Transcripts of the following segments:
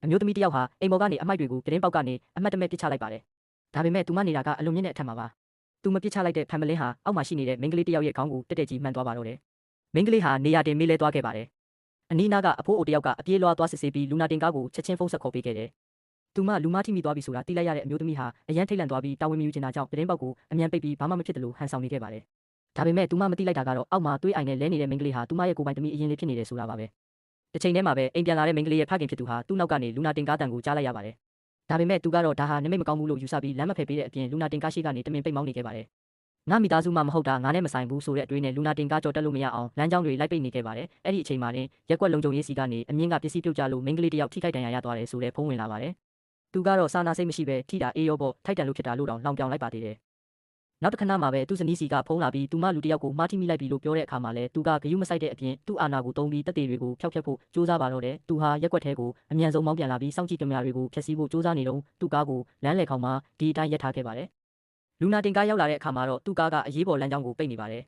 မျိုးသမီးတစ်ယောက်ဟာအိမ်ပေါ်ကနေအမိုက်တွေကိုပြတင်းပေါက်ကနေအမှတ်တမဲ့ပစ်ချလိုက်ပါတယ်ဒါပေမဲ့သူမနေတာကအလွန်မြင့်တဲ့အထက်မှာပါသူမပစ်ချလိုက်တဲ့ဖန်မလင်းဟာအောက်မှာရှိနေတဲ့မိန်းကလေးတစ်ယောက်ရဲ့ခေါင်းကိုတက်တက်ကြီးမှန်သွားပါတော့တယ်မိန်းကလေးဟာနေရာတင်မေးလဲသွားခဲ့ပါတယ်အနီးနားကအဖိုးအိုတစ်ယောက်ကအပြေးလွှားသွားစစ်ဆေးပြီးလူနာတင်ကားကိုချက်ချင်းဖုန်းဆက်ခေါ်ပေးခဲ့တယ်သူမလူမထိမိသွားပြီဆိုတာသိလိုက်ရတဲ့အမျိုးသမီးဟာအရန်ထိတ်လန့်သွားပြီးတာဝန်မယူချင်တာကြောင့်ပြတင်းပေါက်ကိုအမြန်ပိတ်ပြီးဘာမှမဖြစ်တယ်လို့ဟန်ဆောင်နေခဲ့ပါတယ်ဒါပေမဲ့သူမမသိလိုက်တာကတော့အောက်မှာသွေးအိုင်နဲ့လဲနေတဲ့မိန်းကလေးဟာသူမရဲ့ကိုယ်ပိုင်သမီးအရင်လေးဖြစ်နေတယ်ဆိုတာပါပဲတစ်ချိန်တည်းမှာပဲအိမ်ပြန်လာတဲ့မိန်းကလေးရဲ့ဖခင်ဖြစ်သူဟာသူ့နောက်ကနေလူနာတင်ကားတန်ကိုကြားလိုက်ရပါတယ်ဒါပေမဲ့သူကတော့ဒါဟာနမိတ်မကောင်းဘူးလို့ယူဆပြီးလမ်းမဖယ်ပေးတဲ့အပြင်လူနာတင်ကားရှိကနေတမင်ပိတ်မောင်းနေခဲ့ပါတယ်ငါမိသားစုမှမဟုတ်တာငါနဲ့မဆိုင်ဘူးဆိုတဲ့အတွေးနဲ့လူနာတင်ကားကြော်တက်လို့မရအောင်လမ်းကြောင်းတွေလိုက်ပိတ်နေခဲ့ပါတယ်အဲ့ဒီအချိန်မှာတင်ရက်ကွက်လုံခြုံရေးစီကနေအမြင့်ကပစ္စည်းပြုတ်ကျလို့မိန်းကလေးတစ်ယောက်ထိခိုက်ဒဏ်ရာရသွားတယ်ဆိုတဲ့ဖုန်းဝင်လာပါတယ်သူကတော့စာနာစိတ်မရှိပဲထိတာအေးရောပေါ့ထိုက်တန်လို့ဖြစ်တာလို့တောင်လောင်ပြောင်လိုက်ပါသေးတယ်နောက်တစ်ခဏမှပဲသူ့ဇနီးစီကဖုန်းလာပြီးသူမလူတစ်ယောက်ကိုမှားထိမိလိုက်ပြီလို့ပြောတဲ့အခါမှာလဲသူကဂယုမဆိုင်တဲ့အပြင်သူ့အာဏာကိုတုံးပြီးတက်တေတွေကိုဖျောက်ဖျက်ဖို့စူးစမ်းပါတော့တယ်သူဟာရက်ကွက်ထဲကိုအမြန်ဆုံးမောင်းပြန်လာပြီးစောင့်ကြည့်ကင်မရာတွေကိုဖျက်ဆီးဖို့စူးစမ်းနေတော့သူ့ကားကိုလမ်းလေခေါင်မှာဒီအတိုင်းရပ်ထားခဲ့ပါတယ်လူနာတင်ကားရောက်လာတဲ့အခါမှာတော့သူ့ကားကအရေးပေါ်လမ်းကြောင်းကိုပိတ်နေပါတယ်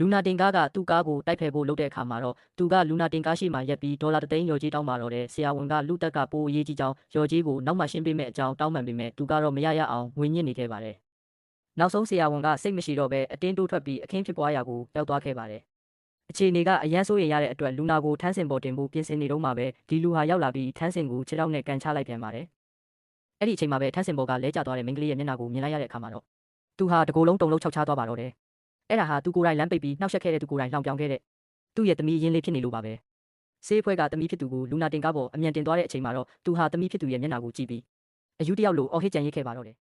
လူနာတင်ကားကသူ့ကားကိုတိုက်ဖယ်ဖို့လုပ်တဲ့အခါမှာတော့သူကလူနာတင်ကားရှိမှရက်ပြီးဒေါ်လာ3သိန်းလျော်ကြေးတောင်းပါတော့တယ်ဆရာဝန်ကလူတက်ကပိုးအရေးကြီးကြောင်းလျော်ကြေးကိုနောက်မှရှင်းပေးမယ့်အကြောင်းတောင်းပန်ပေမဲ့သူကတော့မရရအောင်ငွေညစ်နေခဲ့ပါတယ်နောက်ဆုံးဆရာဝန်ကစိတ်မရှိတော့ပဲအတင်းတိုးထွက်ပြီးအခင်းဖြစ်ပွားရာကိုရောက်သွားခဲ့ပါတယ်အခြေအနေကအရန်ဆိုးရင်ရတဲ့အတွက်လူနာကိုထန်းစင်ပေါ်တင်ဖို့ပြင်ဆင်နေတော့မှပဲဒီလူဟာရောက်လာပြီးထန်းစင်ကိုခြေထောက်နဲ့ကန်ချလိုက်ပြန်ပါတယ်အဲ့ဒီအချိန်မှာပဲထန်းစင်ပေါ်ကလဲကျသွားတဲ့မိန်းကလေးရဲ့မျက်နှာကိုမြင်လိုက်ရတဲ့အခါမှာတော့သူဟာတကိုယ်လုံးတုံလုံးခြောက်ချသွားပါတော့တယ်အဲ့ဒါဟာသူကိုယ်တိုင်လမ်းပိတ်ပြီးနှောက်ယှက်ခဲ့တဲ့သူကိုယ်တိုင်လောင်ပြောင်ခဲ့တဲ့သူ့ရဲ့သမီးရင်းလေးဖြစ်နေလို့ပါပဲဆေးဖွဲကသမီးဖြစ်သူကိုလူနာတင်ကားပေါ်အမြန်တင်သွားတဲ့အချိန်မှာတော့သူဟာသမီးဖြစ်သူရဲ့မျက်နှာကိုကြည့်ပြီးအယူတယောက်လိုအော်ဟစ်ကြံရစ်ခဲ့ပါတော့တယ်